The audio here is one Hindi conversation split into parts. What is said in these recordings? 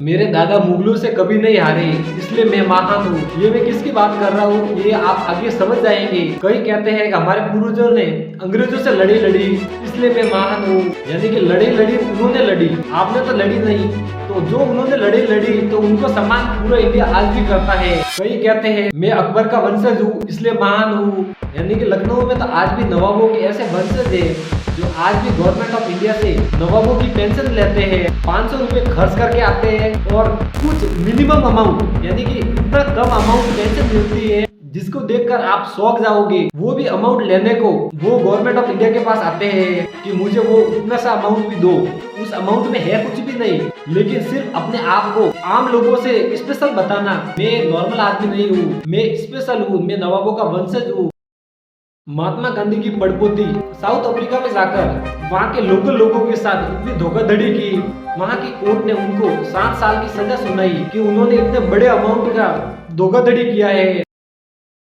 मेरे दादा मुगलों से कभी नहीं हारे, इसलिए मैं महान हूँ। ये मैं किसकी बात कर रहा हूँ ये आप आगे समझ जाएंगे। कई कहते हैं कि हमारे पूर्वजों ने अंग्रेजों से लड़ी इसलिए मैं महान हूँ। यानी कि लड़ी उन्होंने लड़ी, आपने तो लड़ी नहीं। तो जो उन्होंने लड़ी तो उनको सम्मान पूरा इंडिया आज भी करता है। कई कहते हैं मैं अकबर का वंशज हूँ इसलिए महान हूँ। यानी कि लखनऊ में तो आज भी नवाबों के ऐसे वंशज है जो आज भी गवर्नमेंट ऑफ इंडिया से नवाबों की पेंशन लेते हैं, 500 रुपए खर्च करके आते हैं और कुछ मिनिमम अमाउंट यानी कि इतना कम अमाउंट पेंशन मिलती है जिसको देखकर आप शौक जाओगे। वो भी अमाउंट लेने को वो गवर्नमेंट ऑफ इंडिया के पास आते हैं कि मुझे वो इतना सा अमाउंट भी दो। उस अमाउंट में है कुछ भी नहीं, लेकिन सिर्फ अपने आप को आम लोगों से स्पेशल बताना, मैं नॉर्मल आदमी नहीं हूँ, मैं स्पेशल हूँ, मैं नवाबों का वंशज हूँ। महात्मा गांधी की पड़पोती साउथ अफ्रीका में जाकर वहाँ के लोकल लोगों के साथ इतनी धोखाधड़ी की, वहाँ की कोर्ट ने उनको 7 साल की सजा सुनाई कि उन्होंने इतने बड़े अमाउंट का धोखाधड़ी किया है।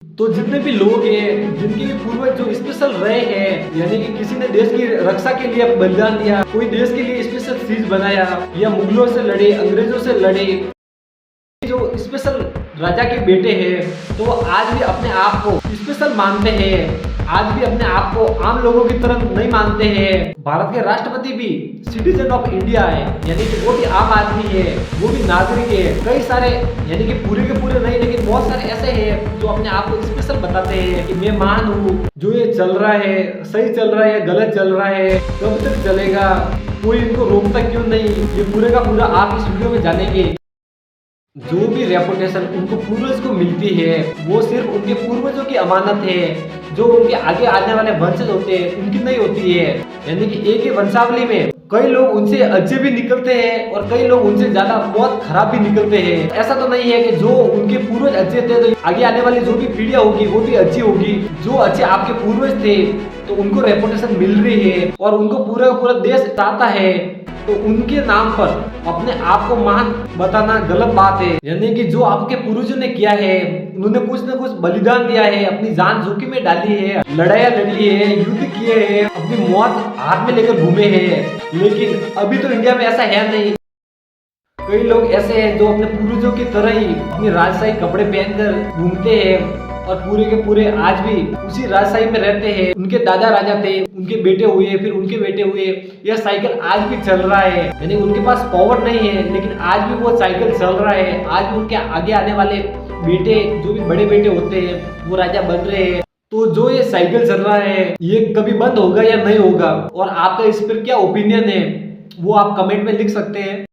तो जितने भी लोग हैं जिनके भी पूर्वज जो स्पेशल रहे हैं, यानी कि किसी ने देश की रक्षा के लिए बलिदान दिया, कोई देश के लिए स्पेशल चीज बनाया या मुगलों से लड़े, अंग्रेजों से लड़े, जो स्पेशल राजा के बेटे हैं तो आज भी अपने आप को स्पेशल मानते हैं, आज भी अपने आप को आम लोगों की तरह नहीं मानते हैं। भारत के राष्ट्रपति भी सिटीजन ऑफ इंडिया है, यानी कि वो भी आम आदमी है, वो भी नागरिक है। कई सारे यानी कि पूरे के पूरे नहीं लेकिन बहुत सारे ऐसे हैं जो अपने आप को स्पेशल बताते हैं कि मैं महान हूँ। जो ये चल रहा है सही चल रहा है या गलत चल रहा है, कब तक चलेगा, कोई इनको रोकता क्यों नहीं, ये पूरे का पूरा आप इस वीडियो में जानेंगे। जो भी रेपुटेशन उनको पूर्वज को मिलती है वो सिर्फ उनके पूर्वजों की अमानत है, जो उनके आगे आने वाले वंशज होते हैं उनकी नहीं होती है। यानी कि एक ही वंशावली में कई लोग उनसे अच्छे भी निकलते हैं और कई लोग उनसे ज्यादा बहुत खराब भी निकलते हैं। ऐसा तो नहीं है कि जो उनके पूर्वज अच्छे थे तो आगे आने वाली जो भी पीढ़ियां होगी वो भी अच्छी होगी। जो अच्छे आपके पूर्वज थे तो उनको रेपुटेशन मिल रही है और उनको पूरा का पूरा देश चाहता है, तो उनके नाम पर अपने आप को महान बताना गलत बात है। यानी कि जो आपके पूर्वजों ने किया है, उन्होंने कुछ न कुछ बलिदान दिया है, अपनी जान जोखिम में डाली है, लड़ाइयाँ लड़ी है, युद्ध किए हैं, अपनी मौत हाथ में लेकर घूमे हैं। लेकिन अभी तो इंडिया में ऐसा है नहीं। कई लोग ऐसे हैं जो अपने पूर्वजों की तरह ही अपनी राजशाही कपड़े पहनकर घूमते हैं और पूरे के पूरे आज भी उसी राजशाही में रहते हैं। उनके दादा राजा थे, उनके बेटे हुए, फिर उनके बेटे हुए, यह साइकिल आज भी चल रहा है। यानी उनके पास पावर नहीं है लेकिन आज भी वो साइकिल चल रहा है। आज भी उनके आगे आने वाले बेटे जो भी बड़े बेटे होते हैं वो राजा बन रहे हैं। तो जो ये साइकिल चल रहा है ये कभी बंद होगा या नहीं होगा, और आपका इस पर क्या ओपिनियन है वो आप कमेंट में लिख सकते हैं।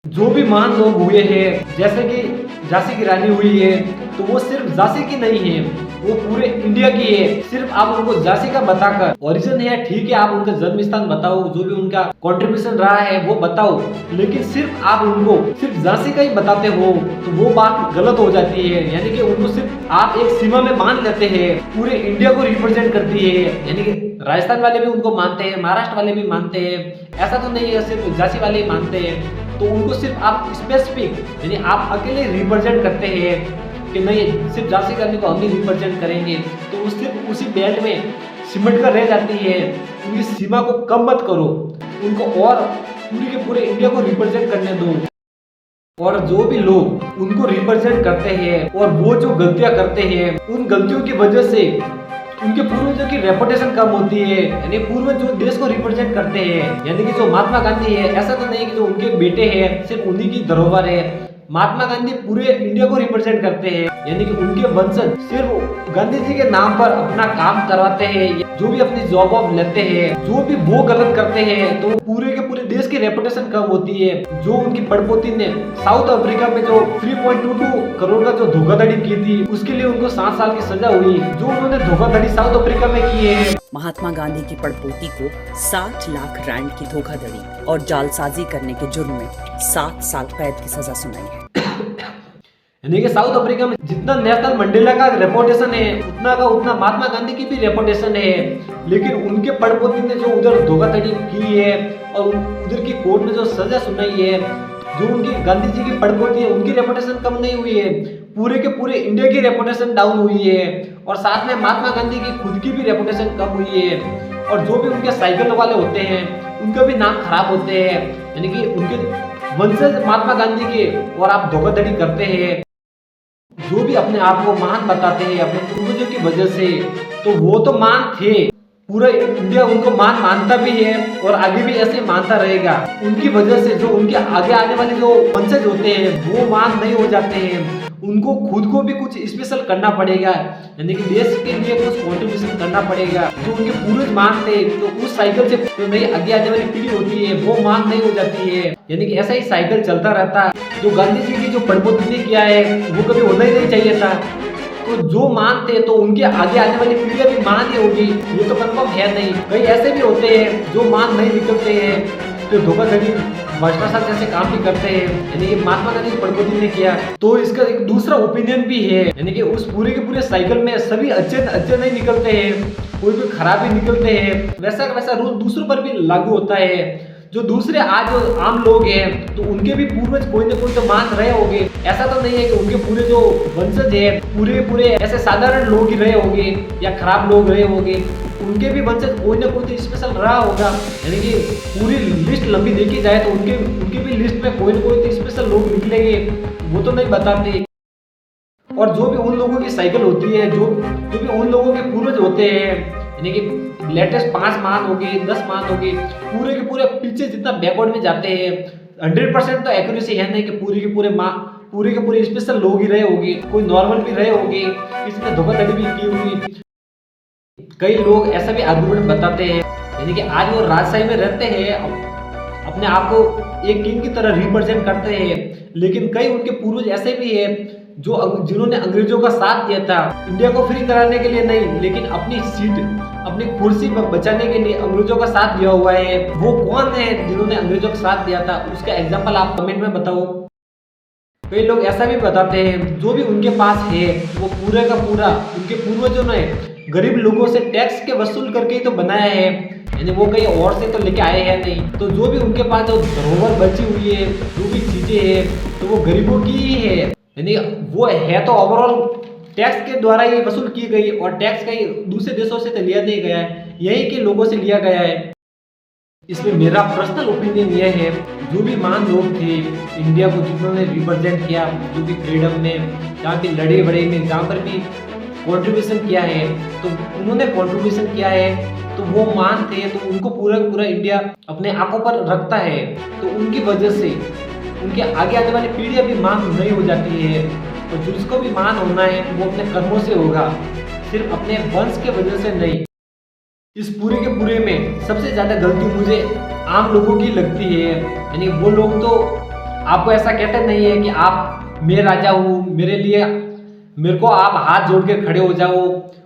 जो भी महान लोग हुए हैं जैसे कि झांसी की रानी हुई है तो वो सिर्फ झांसी की नहीं है, वो पूरे इंडिया की है। सिर्फ आप उनको झांसी का बताकर, ओरिजिन है ठीक है, आप उनका जन्म स्थान बताओ, जो भी उनका कंट्रीब्यूशन रहा है वो बताओ, लेकिन सिर्फ आप उनको सिर्फ झांसी का ही बताते हो तो वो बात गलत हो जाती है। यानी कि उनको सिर्फ आप एक सीमा में मान लेते हैं, पूरे इंडिया को रिप्रेजेंट करती है। यानी कि राजस्थान वाले भी उनको मानते हैं, महाराष्ट्र वाले भी मानते हैं, ऐसा तो नहीं है सिर्फ झांसी वाले ही मानते हैं। तो उनको सिर्फ आप स्पेसिफिक यानी आप अकेले रिप्रेजेंट करते हैं कि नहीं सिर्फ झांसी करने को हम ही रिप्रेजेंट करेंगे, तो वो सिर्फ उसी बेल्ट में सिमट कर रह जाती है। उनकी सीमा को कम मत करो, उनको और पूरे के पूरे इंडिया को रिप्रेजेंट करने दो। और जो भी लोग उनको रिप्रेजेंट करते हैं और वो जो गलतियां करते हैं उन गलतियों की वजह से उनके पूर्वजों की रेपुटेशन कम होती है। यानी पूर्वज जो देश को रिप्रेजेंट करते हैं, यानी कि जो महात्मा गांधी है, ऐसा तो नहीं कि जो उनके बेटे हैं सिर्फ उन्हीं की धरोहर है। महात्मा गांधी पूरे इंडिया को रिप्रेजेंट करते हैं, यानी कि उनके वंशज सिर्फ गांधी जी के नाम पर अपना काम करवाते हैं। जो भी अपनी जॉब वॉब लेते हैं, जो भी वो गलत करते हैं तो पूरे के पूरे देश की रेपुटेशन कम होती है। जो उनकी पड़पोती ने साउथ अफ्रीका में जो 3.22 करोड़ का जो धोखाधड़ी की थी उसके लिए उनको 7 साल की सजा हुई। जो उन्होंने धोखाधड़ी साउथ अफ्रीका में की है। महात्मा गांधी की पड़पोती को 60 लाख रैंड की धोखाधड़ी और जालसाजी करने के जुर्म में 7 साल कैद की सजा सुनाई है। यानी कि साउथ अफ्रीका में जितना नेशनल मंडेला का रेपुटेशन है उतना का उतना महात्मा गांधी की भी रेपुटेशन है। लेकिन उनके पड़पोती ने जो उधर धोखाधड़ी की है और उधर की कोर्ट ने जो सजा सुनाई है, जो उनकी गांधी जी की पड़पोती है उनकी रेपुटेशन कम नहीं हुई है, पूरे के पूरे इंडिया की रेपुटेशन डाउन हुई है। और साथ में महात्मा गांधी की खुद की भी रेपुटेशन कम हुई है। और जो भी उनके साइकिल वाले होते हैं उनका भी नाम खराब होते हैं। यानी कि उनके वंशज महात्मा गांधी के और आप धोखाधड़ी करते हैं, जो भी अपने आप को महान बताते हैं अपने पूर्वजों की वजह से, तो वो तो महान थे, पूरा इंडिया उनको महान मानता भी है और आगे भी ऐसे मानता रहेगा। उनकी वजह से जो उनके आगे आने वाले जो वंशज होते हैं वो महान नहीं हो जाते हैं, उनको खुद को भी कुछ स्पेशल करना पड़ेगा, यानी कि देश के लिए कुछ कंट्रीब्यूशन करना पड़ेगा। जो उनके पूर्वज महान थे तो उस साइकिल से जो नई आगे आने वाली पीढ़ी होती है वो महान नहीं हो जाती है, यानी कि ऐसा ही साइकिल चलता रहता है। जो गांधी जी की जो प्रबोधन किया है वो कभी होना ही नहीं चाहिए था। तो जो महान थे तो उनके आगे आने वाली पीढ़ियां भी महान ही होगी, ये तो कंफर्म है नहीं। कई ऐसे भी होते हैं जो महान नहीं निकलते हैं, तो धोखाधड़ी भ्रष्टाचार जैसे काम भी करते हैं, यानी कि महात्मा गांधी की प्रबोधन ने किया। तो इसका एक दूसरा ओपिनियन भी है, यानी कि उस पूरे के पूरे साइकिल में सभी अच्छे नहीं निकलते हैं, कोई भी खराब ही निकलते हैं। वैसा का वैसा रूल दूसरों पर भी लागू होता है। जो दूसरे आज जो आम लोग हैं तो उनके भी पूर्वज कोई ना कोई तो मान रहे होंगे, ऐसा तो नहीं है कि उनके पूरे जो वंशज है पूरे ऐसे साधारण लोग ही रहे होंगे या खराब लोग रहे होंगे, उनके भी वंशज कोई ना कोई तो स्पेशल रहा होगा। यानी कि पूरी लिस्ट लंबी देखी जाए तो उनके भी लिस्ट में कोई ना कोई तो स्पेशल लोग निकलेंगे, वो तो नहीं बताते। और जो भी उन लोगों की साइकिल होती है, जो भी उन लोगों के पूर्वज होते हैं, यानी कि लेटेस्ट 5 मान हो गए 10 मान हो गए, पूरे के पूरे पीछे जितना बैकवर्ड में जाते हैं 100% तो एक्यूरेसी है नहीं कि पूरे के पूरे स्पेशल लोग ही रहे होंगे, कोई नॉर्मल भी रहे होंगे, इसमें धोखाधड़ी भी की हुई। कई लोग ऐसा भी आर्गुमेंट बताते हैं, यानी कि आज वो राजशाही में रहते हैं, अपने आप को एक किंग की तरह रिप्रेजेंट करते हैं, लेकिन कई उनके पूर्वज ऐसे भी हैं जिन्होंने अंग्रेजों का साथ दिया था, इंडिया को फ्री कराने के लिए नहीं लेकिन अपनी सीट अपनी कुर्सी बचाने के लिए अंग्रेजों का साथ दिया हुआ है। वो कौन है जिन्होंने अंग्रेजों का साथ दिया था, उसका एग्जांपल आप कमेंट में बताओ। कई लोग ऐसा भी बताते हैं जो भी उनके पास है वो पूरा का पूरा उनके पूर्वजों ने गरीब लोगों से टैक्स के वसूल करके ही तो बनाया है, यानी वो कहीं और से तो लेके आए हैं नहीं। तो जो भी उनके पास जो धरोहर बची हुई है, जो भी चीजें हैं तो वो गरीबों की ही है, यानी वो है तो ओवरऑल टैक्स के द्वारा ही वसूल की गई, और टैक्स कहीं दूसरे देशों से तो लिया नहीं गया है, यही के लोगों से लिया गया है। इसमें मेरा पर्सनल ओपिनियन यह है, जो भी महान लोग थे इंडिया को जिन्होंने रिप्रेजेंट किया, जो भी फ्रीडम में जहाँ भी लड़े बड़े में जहाँ पर भी कंट्रीब्यूशन किया है, तो उन्होंने कंट्रीब्यूशन किया है तो वो महान थे, तो उनको पूरा इंडिया अपने आंखों पर रखता है। तो उनकी वजह से उनके आगे आने वाली पीढ़ियां भी महान नहीं हो जाती है। तो जिसको भी महान होना है वो अपने कर्मों से होगा, सिर्फ अपने वंश के वजह से नहीं। इस पूरे के पूरे में सबसे ज्यादा गलती मुझे आम लोगों की लगती है, यानी वो लोग तो आपको ऐसा कहते नहीं है कि आप मैं राजा हूँ, मेरे को आप हाथ जोड़ के खड़े हो जाओ,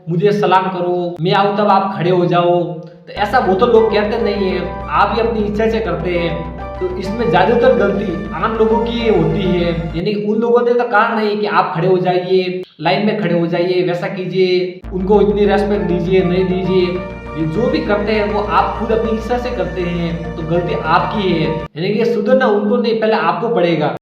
मुझे सलाम करो, मैं आऊँ तब आप खड़े हो जाओ, तो ऐसा वो तो लोग कहते नहीं है, आप ही अपनी इच्छा से करते हैं। तो इसमें ज्यादातर गलती आम लोगों की होती है, यानी उन लोगों ने तो कहा नहीं कि आप खड़े हो जाइए, लाइन में खड़े हो जाइए, वैसा कीजिए, उनको इतनी रेस्पेक्ट दीजिए नहीं दीजिए, ये जो भी करते हैं वो आप खुद अपनी इच्छा से करते हैं, तो गलती आपकी है, यानी कि सुधरना उनको नहीं, पहले आपको पड़ेगा।